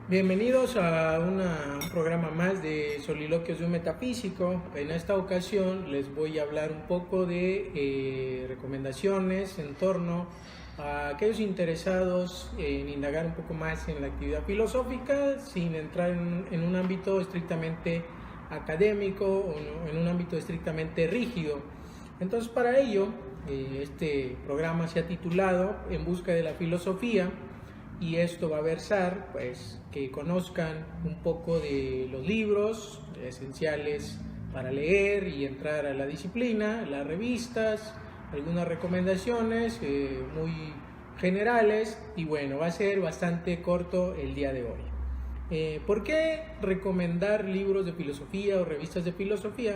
Bienvenidos a un programa más de Soliloquios de un Metafísico. En esta ocasión les voy a hablar un poco de recomendaciones en torno a aquellos interesados en indagar un poco más en la actividad filosófica sin entrar en un ámbito estrictamente académico o en un ámbito estrictamente rígido. Entonces, para ello, este programa se ha titulado En busca de la filosofía. Y esto va a versar, pues, que conozcan un poco de los libros esenciales para leer y entrar a la disciplina, las revistas, algunas recomendaciones muy generales. Y bueno, va a ser bastante corto el día de hoy. ¿Por qué recomendar libros de filosofía o revistas de filosofía?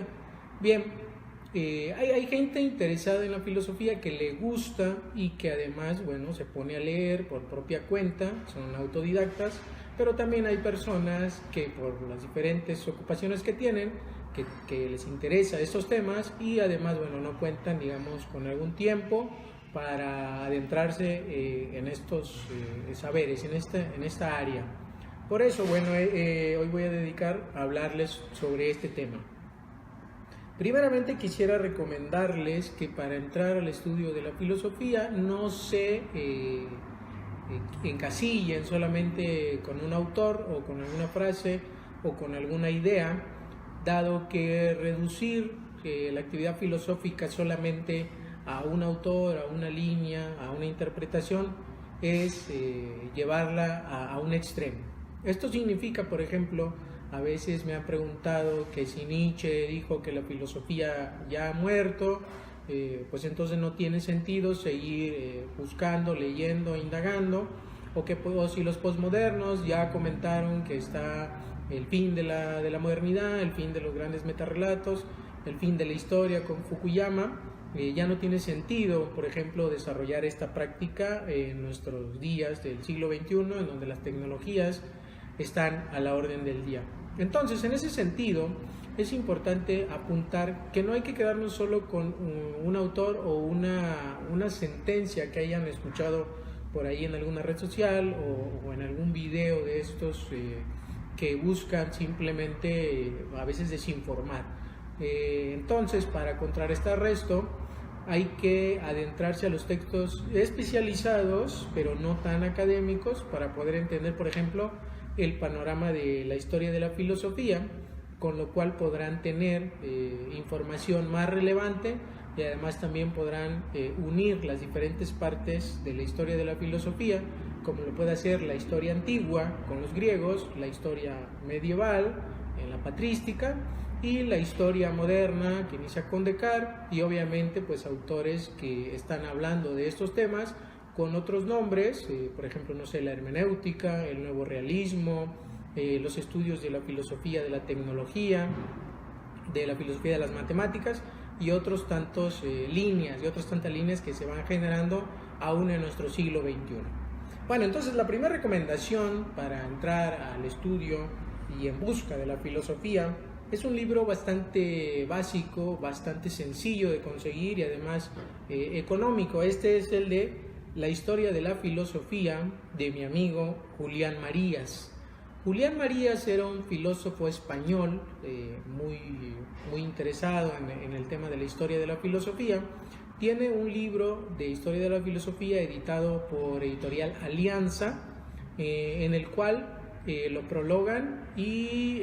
Bien, hay gente interesada en la filosofía que le gusta y que además, bueno, se pone a leer por propia cuenta, son autodidactas, pero también hay personas que por las diferentes ocupaciones que tienen, que les interesa estos temas y además, bueno, no cuentan, digamos, con algún tiempo para adentrarse en estos saberes, en esta área. Por eso, bueno, hoy voy a dedicar a hablarles sobre este tema. Primeramente quisiera recomendarles que para entrar al estudio de la filosofía no se encasillen solamente con un autor o con alguna frase o con alguna idea, dado que reducir la actividad filosófica solamente a un autor, a una línea, a una interpretación, es llevarla a un extremo. Esto significa, por ejemplo, a veces me han preguntado que si Nietzsche dijo que la filosofía ya ha muerto, pues entonces no tiene sentido seguir buscando, leyendo, indagando, o si los posmodernos ya comentaron que está el fin de la modernidad, el fin de los grandes metarrelatos, el fin de la historia con Fukuyama, ya no tiene sentido, por ejemplo, desarrollar esta práctica en nuestros días del siglo XXI, en donde las tecnologías están a la orden del día. Entonces, en ese sentido, es importante apuntar que no hay que quedarnos solo con un autor o una sentencia que hayan escuchado por ahí en alguna red social o en algún video de estos que buscan simplemente a veces desinformar. Entonces, para contrarrestar esto, hay que adentrarse a los textos especializados, pero no tan académicos, para poder entender, por ejemplo, el panorama de la historia de la filosofía, con lo cual podrán tener información más relevante y además también podrán unir las diferentes partes de la historia de la filosofía, como lo puede hacer la historia antigua con los griegos, la historia medieval en la patrística y la historia moderna que inicia con Descartes y obviamente pues autores que están hablando de estos temas con otros nombres, por ejemplo, no sé, la hermenéutica, el nuevo realismo, los estudios de la filosofía de la tecnología, de la filosofía de las matemáticas y otras tantas líneas que se van generando aún en nuestro siglo XXI. Bueno, entonces la primera recomendación para entrar al estudio y en busca de la filosofía es un libro bastante básico, bastante sencillo de conseguir y además económico. Este es el de La historia de la filosofía de mi amigo Julián Marías. Julián Marías era un filósofo español muy interesado en el tema de la historia de la filosofía. Tiene un libro de historia de la filosofía editado por Editorial Alianza, en el cual lo prologan y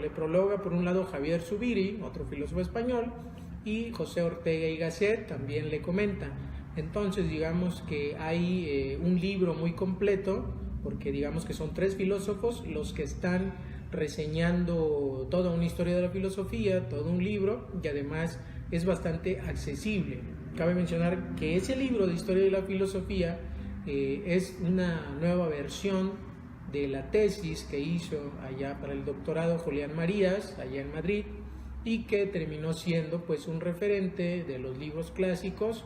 le prologa por un lado Javier Zubiri, otro filósofo español, y José Ortega y Gasset también le comenta. Entonces digamos que hay un libro muy completo, porque digamos que son tres filósofos los que están reseñando toda una historia de la filosofía, todo un libro, y además es bastante accesible. Cabe mencionar que ese libro de historia de la filosofía es una nueva versión de la tesis que hizo allá para el doctorado Julián Marías, allá en Madrid, y que terminó siendo pues un referente de los libros clásicos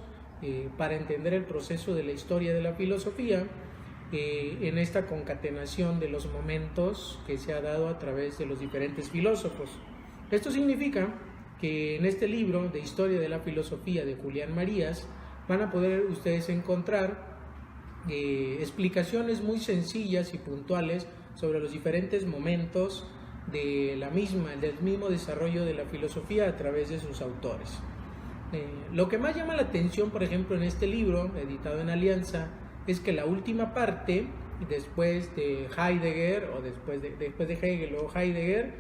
para entender el proceso de la historia de la filosofía en esta concatenación de los momentos que se ha dado a través de los diferentes filósofos. Esto significa que en este libro de historia de la filosofía de Julián Marías van a poder ustedes encontrar explicaciones muy sencillas y puntuales sobre los diferentes momentos del mismo desarrollo de la filosofía a través de sus autores. Lo que más llama la atención, por ejemplo, en este libro, editado en Alianza, es que la última parte, después de Heidegger, o después de Hegel o Heidegger,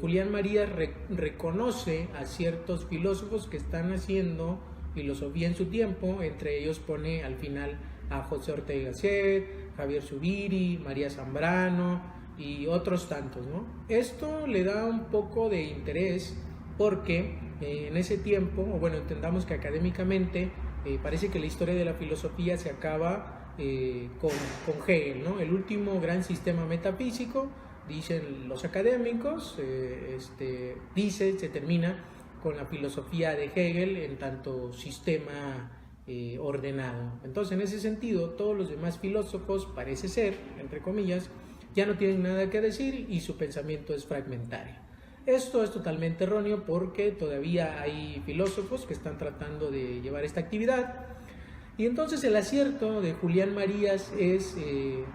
Julián Marías reconoce a ciertos filósofos que están haciendo filosofía en su tiempo. Entre ellos pone al final a José Ortega y Gasset, Javier Zubiri, María Zambrano y otros tantos, ¿no? Esto le da un poco de interés porque en ese tiempo, o bueno, entendamos que académicamente parece que la historia de la filosofía se acaba con Hegel, ¿no? El último gran sistema metafísico, dicen los académicos, se termina con la filosofía de Hegel en tanto sistema ordenado. Entonces, en ese sentido, todos los demás filósofos, parece ser, entre comillas, ya no tienen nada que decir y su pensamiento es fragmentario. Esto es totalmente erróneo porque todavía hay filósofos que están tratando de llevar esta actividad. Y entonces el acierto de Julián Marías es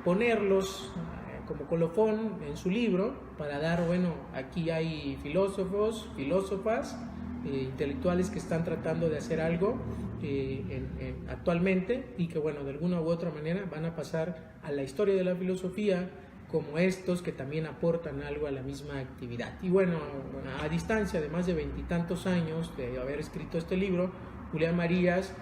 ponerlos como colofón en su libro para dar, bueno, aquí hay filósofos, filósofas, intelectuales que están tratando de hacer algo actualmente y que, bueno, de alguna u otra manera van a pasar a la historia de la filosofía como estos que también aportan algo a la misma actividad. Y bueno, a distancia de más de 20 y tantos años de haber escrito este libro, Julián Marías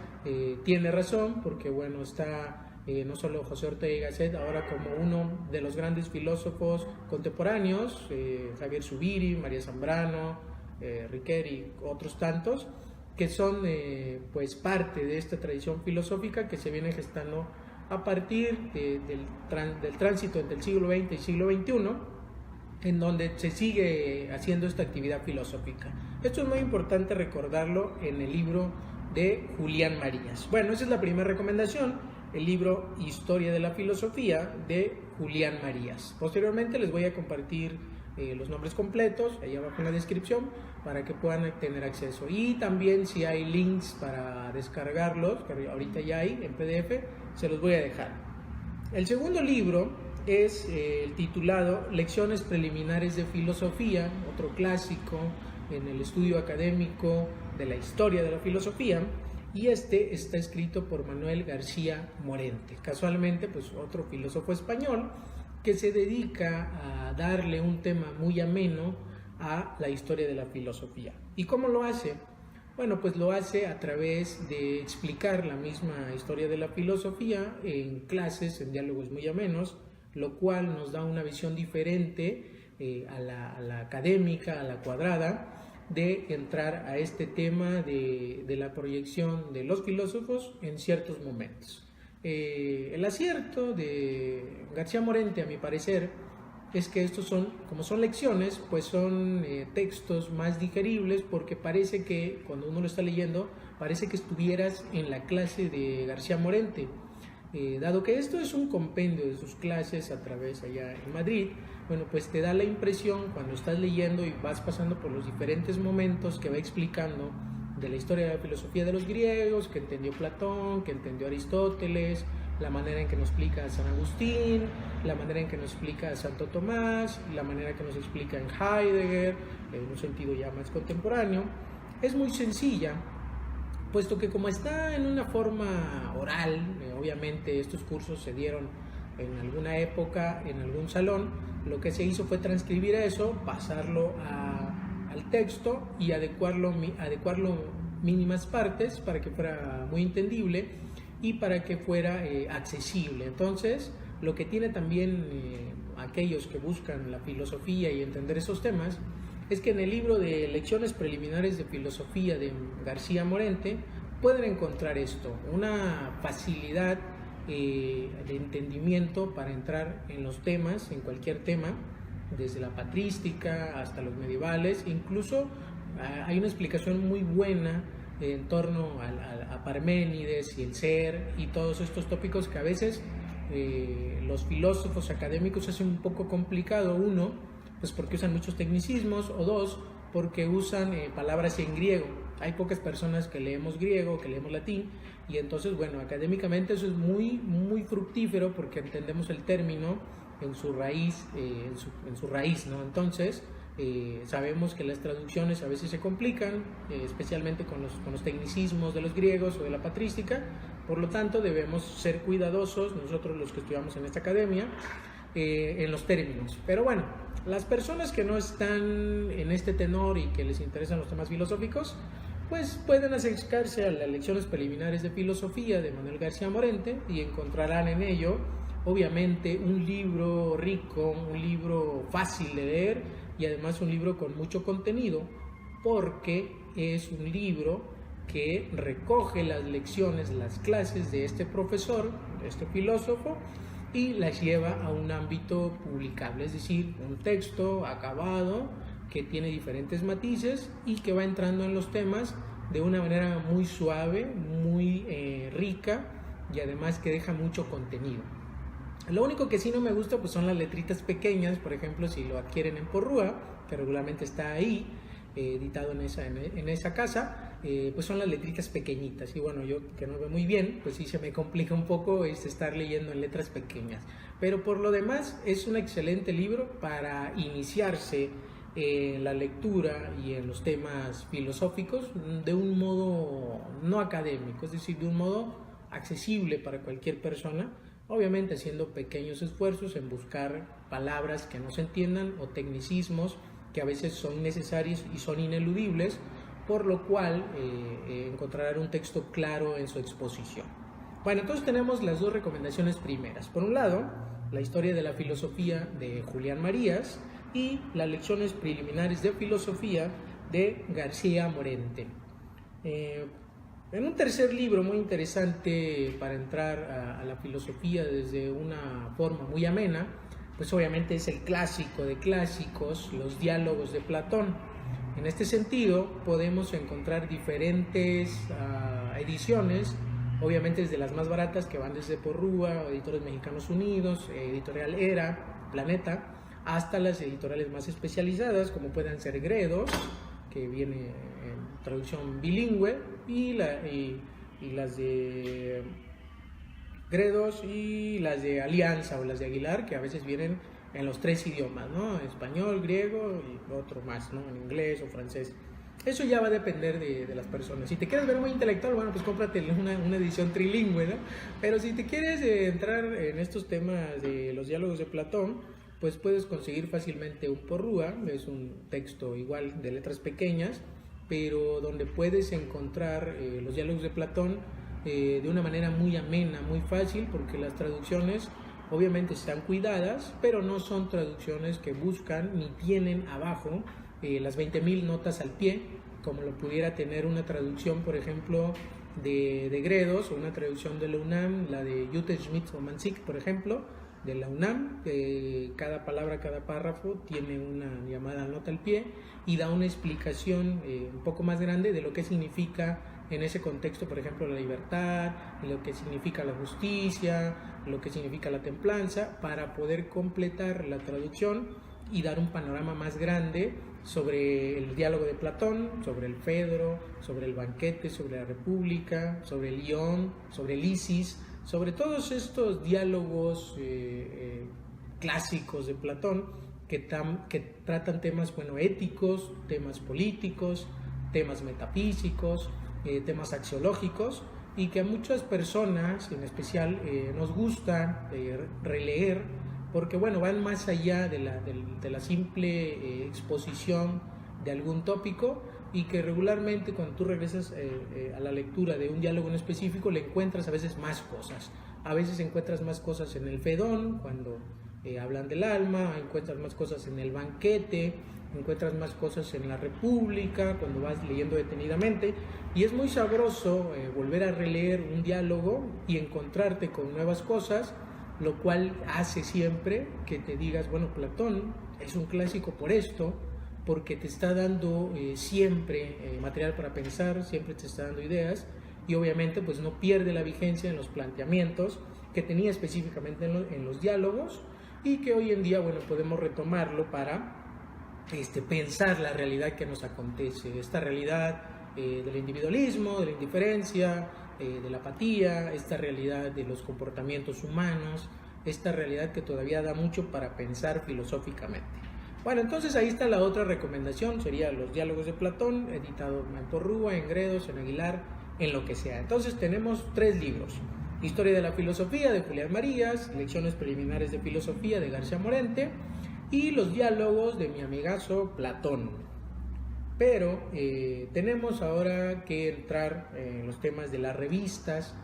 tiene razón porque, bueno, está no solo José Ortega y Gasset ahora como uno de los grandes filósofos contemporáneos, Javier Zubiri, María Zambrano, Riquet y otros tantos, que son pues parte de esta tradición filosófica que se viene gestando a partir del tránsito entre el siglo XX y siglo XXI, en donde se sigue haciendo esta actividad filosófica. Esto es muy importante recordarlo en el libro de Julián Marías. Bueno, esa es la primera recomendación, el libro Historia de la Filosofía de Julián Marías. Posteriormente les voy a compartir los nombres completos ahí abajo en la descripción para que puedan tener acceso, y también si hay links para descargarlos, que ahorita ya hay en PDF, se los voy a dejar. El segundo libro es el titulado Lecciones Preliminares de Filosofía, otro clásico en el estudio académico de la historia de la filosofía, y este está escrito por Manuel García Morente, casualmente pues otro filósofo español que se dedica a darle un tema muy ameno a la historia de la filosofía. ¿Y cómo lo hace? Bueno, pues lo hace a través de explicar la misma historia de la filosofía en clases, en diálogos muy amenos, lo cual nos da una visión diferente a la académica, a la cuadrada, de entrar a este tema de la proyección de los filósofos en ciertos momentos. El acierto de García Morente, a mi parecer, es que estos como son lecciones, pues son textos más digeribles, porque parece que cuando uno lo está leyendo, parece que estuvieras en la clase de García Morente. Dado que esto es un compendio de sus clases a través allá en Madrid, bueno, pues te da la impresión cuando estás leyendo y vas pasando por los diferentes momentos que va explicando de la historia de la filosofía de los griegos, que entendió Platón, que entendió Aristóteles, la manera en que nos explica a San Agustín, la manera en que nos explica a Santo Tomás, la manera que nos explica en Heidegger, en un sentido ya más contemporáneo. Es muy sencilla, puesto que como está en una forma oral, obviamente estos cursos se dieron en alguna época, en algún salón, lo que se hizo fue transcribir eso, pasarlo al texto y adecuarlo mínimas partes para que fuera muy entendible y para que fuera accesible. Entonces, lo que tiene también aquellos que buscan la filosofía y entender esos temas es que en el libro de Lecciones Preliminares de Filosofía de García Morente pueden encontrar esto, una facilidad de entendimiento para entrar en los temas, en cualquier tema, desde la patrística hasta los medievales. Incluso hay una explicación muy buena en torno a Parménides y el ser y todos estos tópicos que a veces los filósofos académicos hacen un poco complicado. Uno, pues porque usan muchos tecnicismos, o dos, porque usan palabras en griego. Hay pocas personas que leemos griego, que leemos latín, y entonces, bueno, académicamente eso es muy, muy fructífero porque entendemos el término en su raíz, en su raíz, ¿no? Entonces, sabemos que las traducciones a veces se complican, especialmente con los tecnicismos de los griegos o de la patrística. Por lo tanto, debemos ser cuidadosos, nosotros los que estudiamos en esta academia, en los términos. Pero bueno, las personas que no están en este tenor y que les interesan los temas filosóficos, pues pueden acercarse a las lecciones preliminares de filosofía de Manuel García Morente y encontrarán en ello, obviamente, un libro rico, un libro fácil de leer y además un libro con mucho contenido, porque es un libro que recoge las lecciones, las clases de este profesor, de este filósofo, y las lleva a un ámbito publicable, es decir, un texto acabado que tiene diferentes matices y que va entrando en los temas de una manera muy suave, muy rica y además que deja mucho contenido. Lo único que sí no me gusta pues son las letritas pequeñas, por ejemplo, si lo adquieren en Porrúa, que regularmente está ahí, editado en esa casa, pues son las letritas pequeñitas, y bueno, yo que no veo muy bien, pues sí se me complica un poco estar leyendo en letras pequeñas, pero por lo demás es un excelente libro para iniciarse en la lectura y en los temas filosóficos de un modo no académico, es decir, de un modo accesible para cualquier persona, obviamente haciendo pequeños esfuerzos en buscar palabras que no se entiendan o tecnicismos que a veces son necesarios y son ineludibles, por lo cual encontrarán un texto claro en su exposición. Bueno, entonces tenemos las dos recomendaciones primeras. Por un lado, la historia de la filosofía de Julián Marías y las lecciones preliminares de filosofía de García Morente. En un tercer libro muy interesante para entrar a la filosofía desde una forma muy amena, pues obviamente es el clásico de clásicos, los diálogos de Platón. En este sentido podemos encontrar diferentes ediciones, obviamente desde las más baratas que van desde Porrúa, Editores Mexicanos Unidos, Editorial Era, Planeta, hasta las editoriales más especializadas como puedan ser Gredos, que viene en traducción bilingüe, y las de Gredos y las de Alianza o las de Aguilar, que a veces vienen en los tres idiomas, ¿no? Español, griego y otro más, ¿no? En inglés o francés. Eso ya va a depender de las personas. Si te quieres ver muy intelectual, bueno, pues cómprate una edición trilingüe, ¿no? Pero si te quieres entrar en estos temas de los diálogos de Platón, pues puedes conseguir fácilmente un Porrúa, es un texto igual de letras pequeñas, pero donde puedes encontrar los diálogos de Platón de una manera muy amena, muy fácil, porque las traducciones obviamente están cuidadas, pero no son traducciones que buscan ni tienen abajo las 20.000 notas al pie, como lo pudiera tener una traducción, por ejemplo, de Gredos, o una traducción de la UNAM, la de Jutta Schmidt-Romanzik, por ejemplo, de la UNAM. Cada palabra, cada párrafo tiene una llamada nota al pie y da una explicación un poco más grande de lo que significa en ese contexto, por ejemplo, la libertad, lo que significa la justicia, lo que significa la templanza, para poder completar la traducción y dar un panorama más grande sobre el diálogo de Platón, sobre el Fedro, sobre el banquete, sobre la República, sobre el Ión, sobre el Isis, sobre todos estos diálogos clásicos de Platón que tratan temas, bueno, éticos, temas políticos, temas metafísicos, temas axiológicos, y que a muchas personas en especial nos gusta releer, porque bueno, van más allá de la simple exposición de algún tópico, y que regularmente cuando tú regresas a la lectura de un diálogo en específico le encuentras a veces más cosas. A veces encuentras más cosas en el Fedón, cuando hablan del alma, encuentras más cosas en el banquete, encuentras más cosas en la República, cuando vas leyendo detenidamente, y es muy sabroso volver a releer un diálogo y encontrarte con nuevas cosas, lo cual hace siempre que te digas, bueno, Platón es un clásico por esto, porque te está dando siempre material para pensar, siempre te está dando ideas, y obviamente pues no pierde la vigencia en los planteamientos que tenía específicamente en los diálogos, y que hoy en día, bueno, podemos retomarlo para pensar la realidad que nos acontece, esta realidad del individualismo, de la indiferencia, de la apatía, esta realidad de los comportamientos humanos, esta realidad que todavía da mucho para pensar filosóficamente. Bueno, entonces ahí está la otra recomendación, sería Los Diálogos de Platón, editado en Porrúa, en Gredos, en Aguilar, en lo que sea. Entonces tenemos 3 libros: Historia de la Filosofía, de Julián Marías; Lecciones Preliminares de Filosofía, de García Morente; y Los Diálogos, de mi amigazo Platón. Pero tenemos ahora que entrar en los temas de las revistas.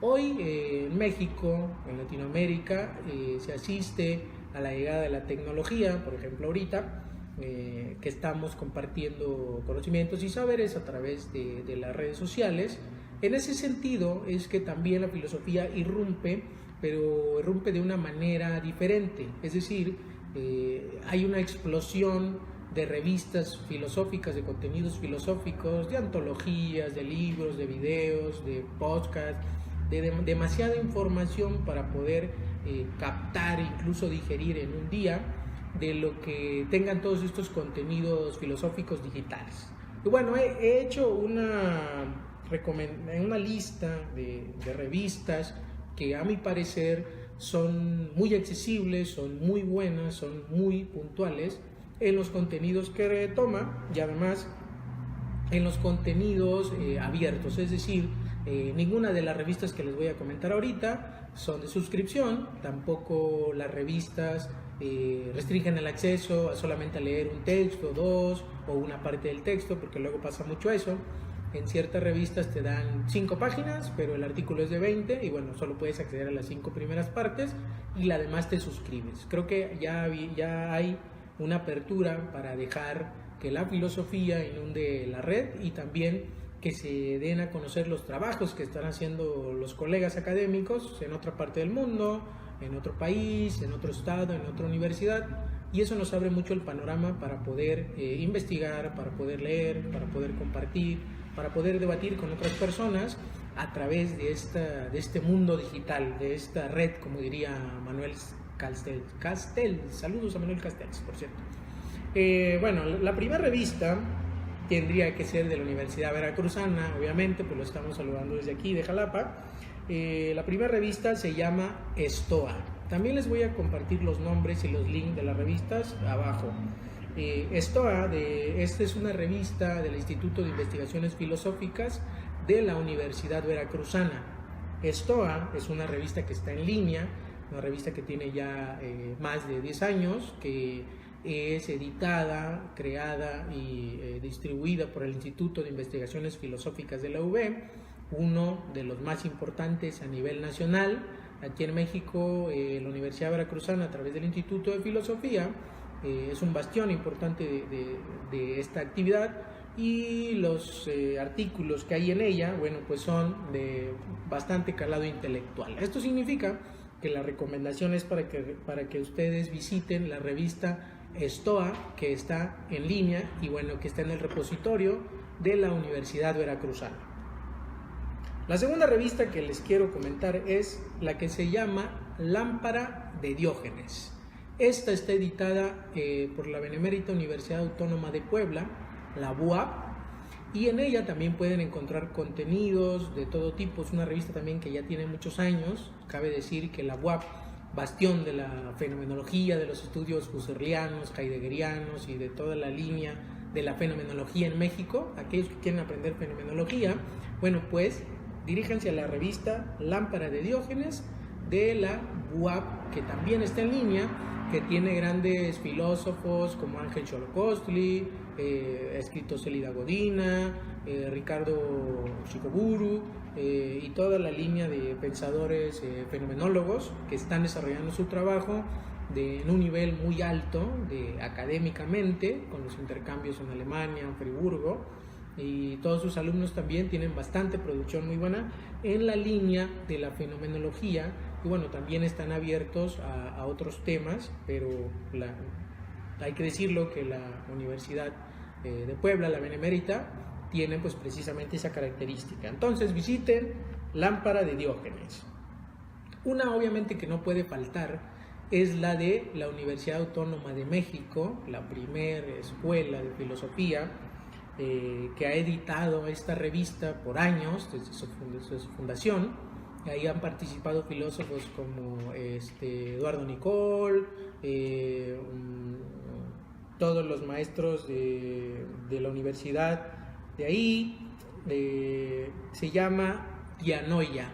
Hoy en México, en Latinoamérica, se asiste a la llegada de la tecnología. Por ejemplo, ahorita que estamos compartiendo conocimientos y saberes a través de las redes sociales. En ese sentido es que también la filosofía irrumpe, pero irrumpe de una manera diferente. Es decir, hay una explosión de revistas filosóficas, de contenidos filosóficos, de antologías, de libros, de videos, de podcasts, de demasiada información para poder captar, incluso digerir en un día, de lo que tengan todos estos contenidos filosóficos digitales. Y bueno, he hecho una lista de revistas que a mi parecer son muy accesibles, son muy buenas, son muy puntuales en los contenidos que toma, y además en los contenidos abiertos. Es decir, ninguna de las revistas que les voy a comentar ahorita son de suscripción, tampoco las revistas restringen el acceso solamente a leer un texto, 2 o una parte del texto, porque luego pasa mucho eso. En ciertas revistas te dan 5 páginas, pero el artículo es de 20 y bueno, solo puedes acceder a las 5 primeras partes y la demás te suscribes. Creo que ya hay una apertura para dejar que la filosofía inunde la red, y también que se den a conocer los trabajos que están haciendo los colegas académicos en otra parte del mundo, en otro país, en otro estado, en otra universidad, y eso nos abre mucho el panorama para poder investigar, para poder leer, para poder compartir, para poder debatir con otras personas a través de este mundo digital, de esta red, como diría Manuel Castells. Saludos a Manuel Castells, por cierto. Bueno, la primera revista tendría que ser de la Universidad Veracruzana, obviamente, pues lo estamos saludando desde aquí, de Jalapa. La primera revista se llama Estoa. También les voy a compartir los nombres y los links de las revistas abajo. Estoa, esta es una revista del Instituto de Investigaciones Filosóficas de la Universidad Veracruzana. Estoa es una revista que está en línea, una revista que tiene ya más de 10 años, que es editada, creada y distribuida por el Instituto de Investigaciones Filosóficas de la UB, uno de los más importantes a nivel nacional. Aquí en México, la Universidad Veracruzana, a través del Instituto de Filosofía, es un bastión importante de esta actividad, y los artículos que hay en ella, bueno, pues son de bastante calado intelectual. Esto significa que la recomendación es para que ustedes visiten la revista Estoa, que está en línea y bueno, que está en el repositorio de la Universidad Veracruzana. La segunda revista que les quiero comentar es la que se llama Lámpara de Diógenes. Esta está editada por la Benemérita Universidad Autónoma de Puebla, la UAP, y en ella también pueden encontrar contenidos de todo tipo. Es una revista también que ya tiene muchos años. Cabe decir que la UAP, bastión de la fenomenología, de los estudios husserlianos, heideggerianos y de toda la línea de la fenomenología en México, aquellos que quieren aprender fenomenología, bueno, pues diríjanse a la revista Lámpara de Diógenes de la UAP, que también está en línea, que tiene grandes filósofos como Ángel Xolocostli, ha escrito Célida Godina, Ricardo Shikoburu, y toda la línea de pensadores fenomenólogos que están desarrollando su trabajo en un nivel muy alto académicamente, con los intercambios en Alemania, en Friburgo, y todos sus alumnos también tienen bastante producción muy buena en la línea de la fenomenología, y bueno, también están abiertos a otros temas, pero hay que decirlo que la Universidad de Puebla, la Benemérita, tiene pues precisamente esa característica. Entonces visiten Lámpara de Diógenes. Una obviamente que no puede faltar es la de la Universidad Autónoma de México, la primera escuela de filosofía que ha editado esta revista por años, desde su fundación, Ahí han participado filósofos como Eduardo Nicol, todos los maestros de la universidad de ahí. Se llama Tianoia.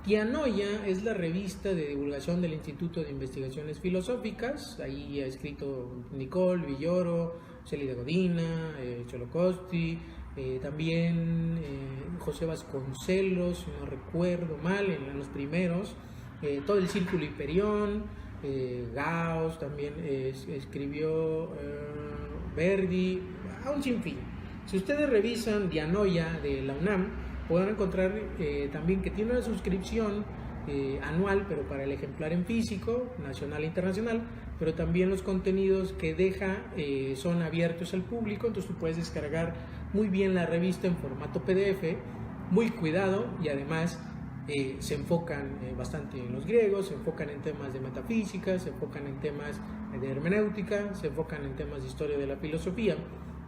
Tianoia es la revista de divulgación del Instituto de Investigaciones Filosóficas. Ahí ha escrito Nicol, Villoro, Célida Godina, Cholo Costi, también José Vasconcelos, si no recuerdo mal, en los primeros, todo el Círculo Hiperión, Gauss también escribió, Verdi, a un sinfín. Si ustedes revisan Tianoia de la UNAM, podrán encontrar también que tiene una suscripción anual, pero para el ejemplar en físico, nacional e internacional, pero también los contenidos que deja son abiertos al público, entonces tú puedes descargar muy bien la revista en formato PDF, muy cuidado, y además se enfocan bastante en los griegos, se enfocan en temas de metafísica, se enfocan en temas de hermenéutica, se enfocan en temas de historia de la filosofía.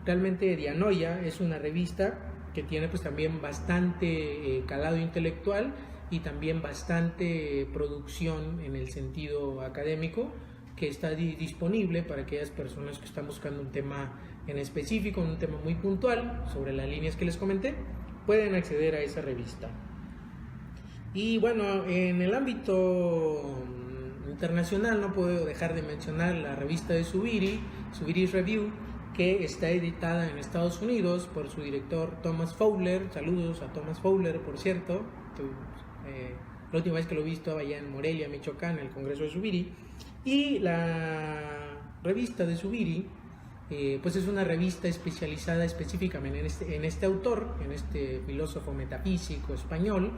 Realmente Tianoia es una revista que tiene pues también bastante calado intelectual y también bastante producción en el sentido académico, que está disponible para aquellas personas que están buscando un tema en específico, un tema muy puntual sobre las líneas que les comenté, pueden acceder a esa revista. Y bueno, en el ámbito internacional no puedo dejar de mencionar la revista de Zubiri Review, que está editada en Estados Unidos por su director Thomas Fowler. Saludos a Thomas Fowler, por cierto. La última vez que lo vi estaba allá en Morelia, Michoacán, en el Congreso de Zubiri. Y la revista de Zubiri, pues es una revista especializada específicamente en este autor, en este filósofo metafísico español.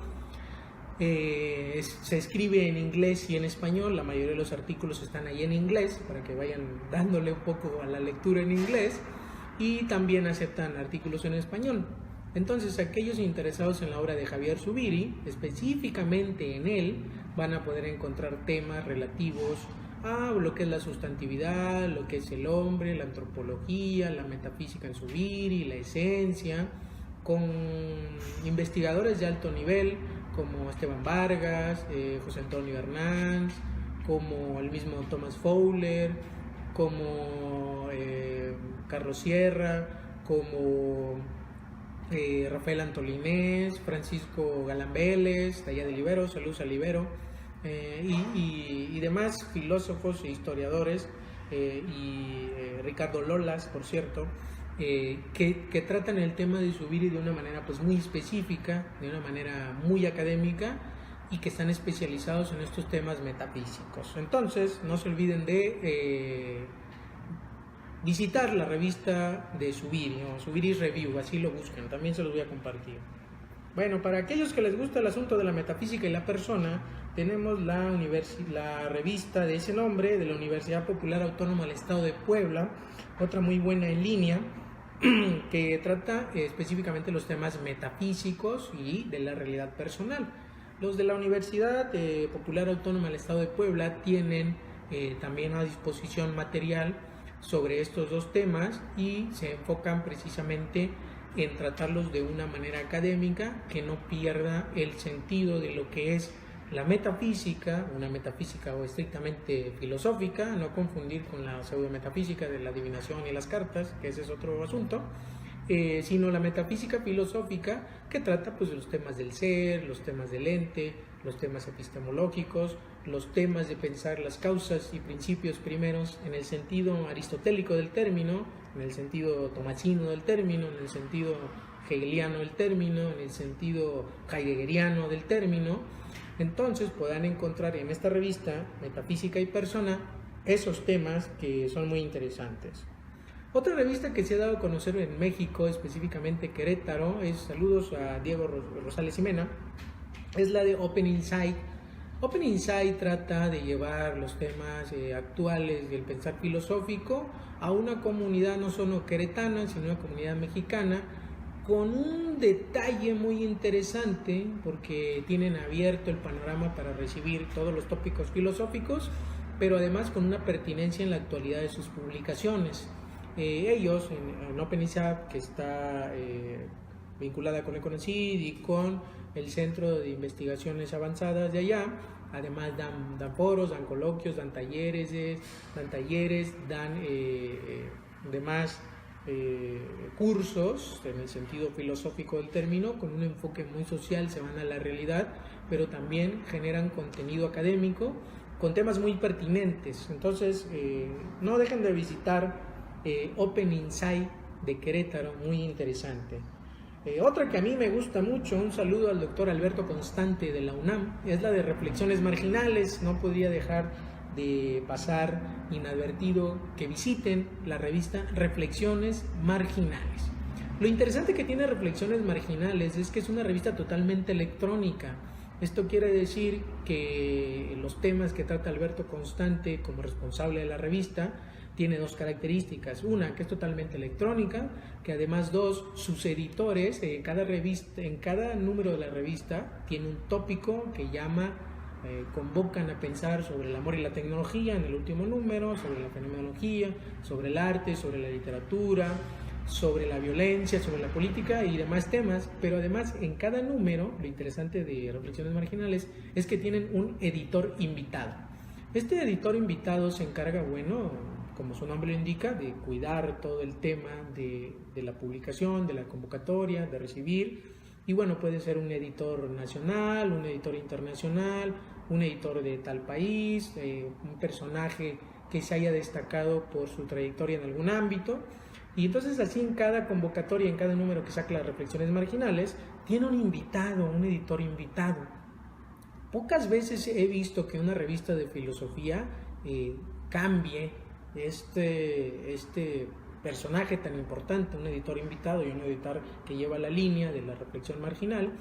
Se escribe en inglés y en español, la mayoría de los artículos están ahí en inglés para que vayan dándole un poco a la lectura en inglés, y también aceptan artículos en español. Entonces aquellos interesados en la obra de Javier Zubiri, específicamente en él, van a poder encontrar temas relativos a lo que es la sustantividad, lo que es el hombre, la antropología, la metafísica en Zubiri, la esencia, con investigadores de alto nivel como Esteban Vargas, José Antonio Hernández, como el mismo Thomas Fowler, como Carlos Sierra, como Rafael Antolinés, Francisco Galán Vélez, de allá de Libero, saludos a Libero, y demás filósofos e historiadores, y Ricardo Lolas, por cierto, que tratan el tema de Zubiri de una manera pues muy específica, de una manera muy académica, y que están especializados en estos temas metafísicos. Entonces no se olviden de visitar la revista de Zubiri, o Zubiri Review, así lo buscan, también se los voy a compartir. Bueno, para aquellos que les gusta el asunto de la metafísica y la persona, tenemos la revista de ese nombre, de la Universidad Popular Autónoma del Estado de Puebla, otra muy buena en línea, que trata específicamente los temas metafísicos y de la realidad personal. Los de la Universidad Popular Autónoma del Estado de Puebla tienen también a disposición material sobre estos dos temas, y se enfocan precisamente en tratarlos de una manera académica que no pierda el sentido de lo que es la metafísica, una metafísica o estrictamente filosófica, no confundir con la pseudometafísica de la adivinación y las cartas, que ese es otro asunto, sino la metafísica filosófica, que trata pues de los temas del ser, los temas del ente, los temas epistemológicos, los temas de pensar las causas y principios primeros en el sentido aristotélico del término, en el sentido tomasino del término, en el sentido hegeliano del término, en el sentido heideggeriano del término. Entonces podrán encontrar en esta revista Metafísica y Persona esos temas que son muy interesantes. Otra revista que se ha dado a conocer en México, específicamente Querétaro, saludos a Diego Rosales Jimena, es la de Open Insight. Open Insight trata de llevar los temas actuales del pensar filosófico a una comunidad no solo queretana, sino una comunidad mexicana, con un detalle muy interesante, porque tienen abierto el panorama para recibir todos los tópicos filosóficos, pero además con una pertinencia en la actualidad de sus publicaciones. Ellos, en Open Insight, que está vinculada con el CONACYT y con el Centro de Investigaciones Avanzadas de allá. Además dan foros, dan coloquios, dan talleres, dan demás cursos en el sentido filosófico del término, con un enfoque muy social, se van a la realidad, pero también generan contenido académico con temas muy pertinentes. Entonces, no dejen de visitar Open Insight de Querétaro, muy interesante. Otra que a mí me gusta mucho, un saludo al doctor Alberto Constante de la UNAM, es la de Reflexiones Marginales. No podría dejar de pasar inadvertido que visiten la revista Reflexiones Marginales. Lo interesante que tiene Reflexiones Marginales es que es una revista totalmente electrónica. Esto quiere decir que los temas que trata Alberto Constante como responsable de la revista tiene dos características: una, que es totalmente electrónica, que además dos, sus editores en cada número de la revista tiene un tópico que llama convocan a pensar sobre el amor y la tecnología en el último número, sobre la fenomenología, sobre el arte, sobre la literatura, sobre la violencia, sobre la política y demás temas. Pero además en cada número, lo interesante de Reflexiones Marginales es que tienen un editor invitado. Este editor invitado se encarga, bueno, como su nombre lo indica, de cuidar todo el tema de la publicación, de la convocatoria, de recibir. Y bueno, puede ser un editor nacional, un editor internacional, un editor de tal país, un personaje que se haya destacado por su trayectoria en algún ámbito. Y entonces así en cada convocatoria, en cada número que saca las Reflexiones Marginales, tiene un invitado, un editor invitado. Pocas veces he visto que una revista de filosofía cambie este personaje tan importante, un editor invitado y un editor que lleva la línea de la reflexión marginal,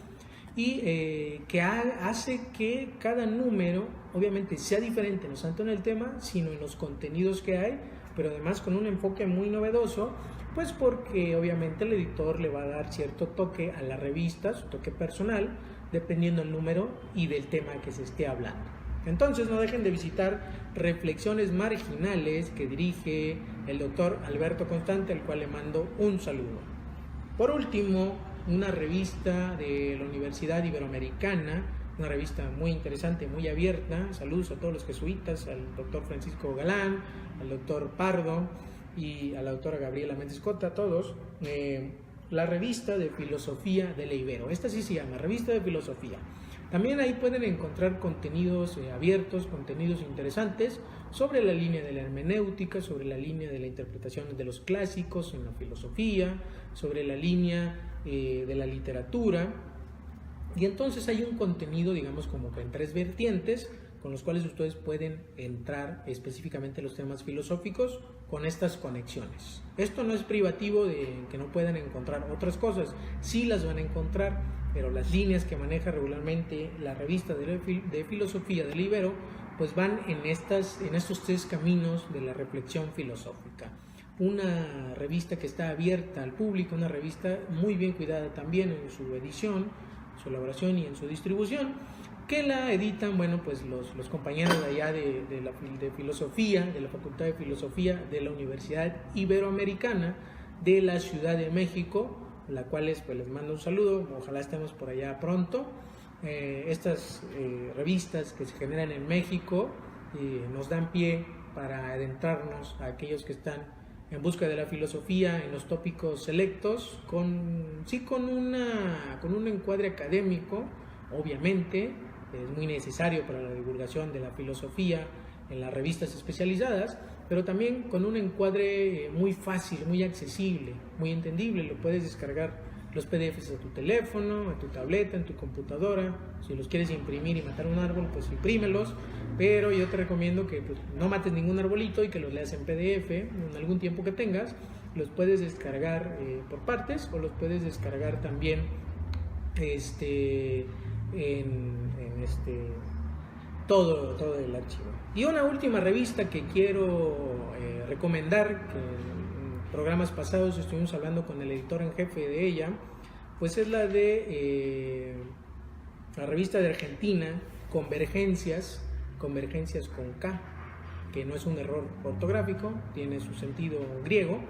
y que hace que cada número obviamente sea diferente, no tanto en el tema, sino en los contenidos que hay, pero además con un enfoque muy novedoso, pues porque obviamente el editor le va a dar cierto toque a la revista, su toque personal, dependiendo del número y del tema que se esté hablando. Entonces no dejen de visitar Reflexiones Marginales, que dirige el doctor Alberto Constante, al cual le mando un saludo. Por último, una revista de la Universidad Iberoamericana, una revista muy interesante, muy abierta. Saludos a todos los jesuitas, al doctor Francisco Galán, al doctor Pardo y a la doctora Gabriela Méndez Cota, a todos. La revista de filosofía de la Ibero, esta sí se llama Revista de Filosofía. También ahí pueden encontrar contenidos abiertos, contenidos interesantes sobre la línea de la hermenéutica, sobre la línea de la interpretación de los clásicos en la filosofía, sobre la línea de la literatura. Y entonces hay un contenido, digamos, como que en tres vertientes, con los cuales ustedes pueden entrar específicamente en los temas filosóficos con estas conexiones. Esto no es privativo de que no puedan encontrar otras cosas, sí las van a encontrar, pero las líneas que maneja regularmente la revista de filosofía del Ibero, pues van en estos tres caminos de la reflexión filosófica. Una revista que está abierta al público, una revista muy bien cuidada también en su edición, su elaboración y en su distribución, que la editan, bueno, pues los compañeros de allá de filosofía, de la Facultad de Filosofía de la Universidad Iberoamericana de la Ciudad de México, la cual pues les mando un saludo, ojalá estemos por allá pronto. Estas revistas que se generan en México nos dan pie para adentrarnos a aquellos que están en busca de la filosofía en los tópicos selectos, con un encuadre académico, obviamente. Es muy necesario para la divulgación de la filosofía en las revistas especializadas, pero también con un encuadre muy fácil, muy accesible, muy entendible. Lo puedes descargar los PDFs a tu teléfono, a tu tableta, en tu computadora. Si los quieres imprimir y matar un árbol, pues imprímelos, pero yo te recomiendo que pues, no mates ningún arbolito y que los leas en PDF en algún tiempo que tengas. Los puedes descargar por partes o los puedes descargar también todo el archivo. Y una última revista que quiero recomendar, que en programas pasados estuvimos hablando con el editor en jefe de ella, pues es la de la revista de Argentina, Convergencias con K, que no es un error ortográfico, tiene su sentido griego.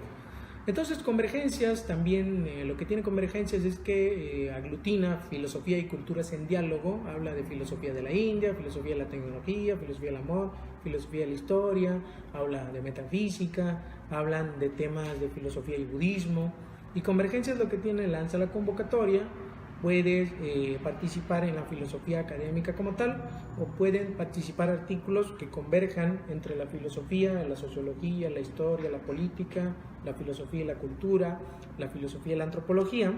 Entonces, Convergencias también, lo que tiene Convergencias es que aglutina filosofía y culturas en diálogo. Habla de filosofía de la India, filosofía de la tecnología, filosofía del amor, filosofía de la historia, habla de metafísica, hablan de temas de filosofía y budismo. Y Convergencias lo que tiene, lanza la convocatoria. Puedes participar en la filosofía académica como tal, o pueden participar artículos que converjan entre la filosofía, la sociología, la historia, la política, la filosofía y la cultura, la filosofía y la antropología.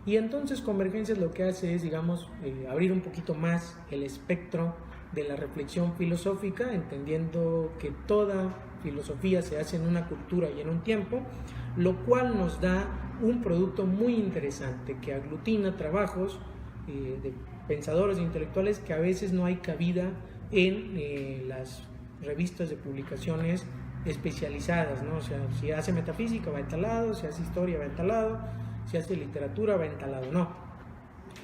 Y entonces Convergencias lo que hace es, digamos, abrir un poquito más el espectro de la reflexión filosófica, entendiendo que toda filosofía se hace en una cultura y en un tiempo, lo cual nos da un producto muy interesante que aglutina trabajos de pensadores e intelectuales que a veces no hay cabida en las revistas de publicaciones especializadas, ¿no? O sea, si hace metafísica va en tal lado, si hace historia va en tal lado, si hace literatura va en tal lado, no.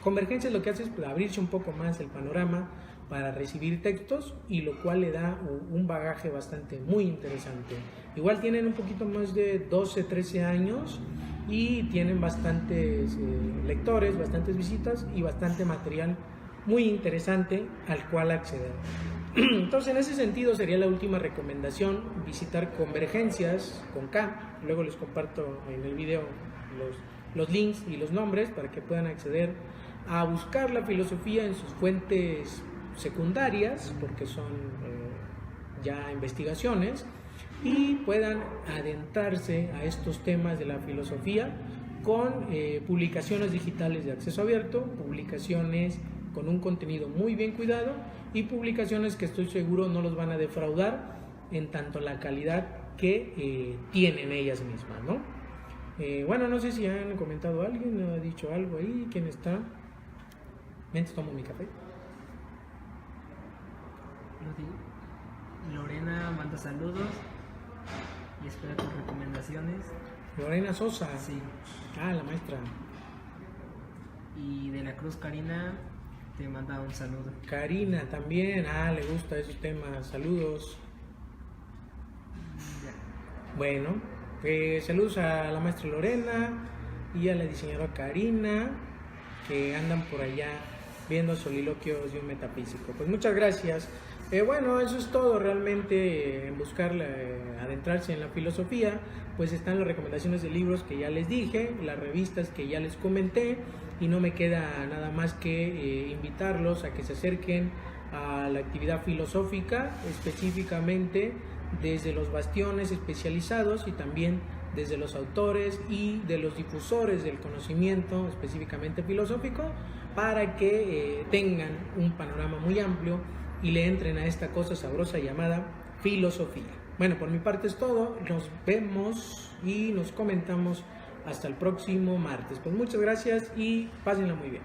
Convergencias lo que hace es abrirse un poco más el panorama para recibir textos, y lo cual le da un bagaje bastante muy interesante. Igual tienen un poquito más de 12, 13 años y tienen bastantes lectores, bastantes visitas y bastante material muy interesante al cual acceder. Entonces, en ese sentido sería la última recomendación, visitar Convergencias con K. Luego les comparto en el video los links y los nombres para que puedan acceder a buscar la filosofía en sus fuentes secundarias, porque son ya investigaciones, y puedan adentrarse a estos temas de la filosofía con publicaciones digitales de acceso abierto, publicaciones con un contenido muy bien cuidado y publicaciones que estoy seguro no los van a defraudar en tanto la calidad que tienen ellas mismas, ¿no? Bueno, no sé si han comentado alguien, ha dicho algo ahí, ¿quién está? Mientras tomo mi café. Lorena manda saludos y espera tus recomendaciones. Lorena Sosa. Sí. Ah, la maestra. Y de la Cruz Karina te manda un saludo. Karina también, le gusta esos temas, saludos. Ya. Bueno, saludos a la maestra Lorena y a la diseñadora Karina, que andan por allá viendo soliloquios de un metafísico. Pues muchas gracias. Bueno, eso es todo realmente en buscar adentrarse en la filosofía. Pues están las recomendaciones de libros que ya les dije, las revistas que ya les comenté, y no me queda nada más que invitarlos a que se acerquen a la actividad filosófica, específicamente desde los bastiones especializados y también desde los autores y de los difusores del conocimiento específicamente filosófico, para que tengan un panorama muy amplio y le entren a esta cosa sabrosa llamada filosofía. Bueno, por mi parte es todo. Nos vemos y nos comentamos hasta el próximo martes. Pues muchas gracias y pásenla muy bien.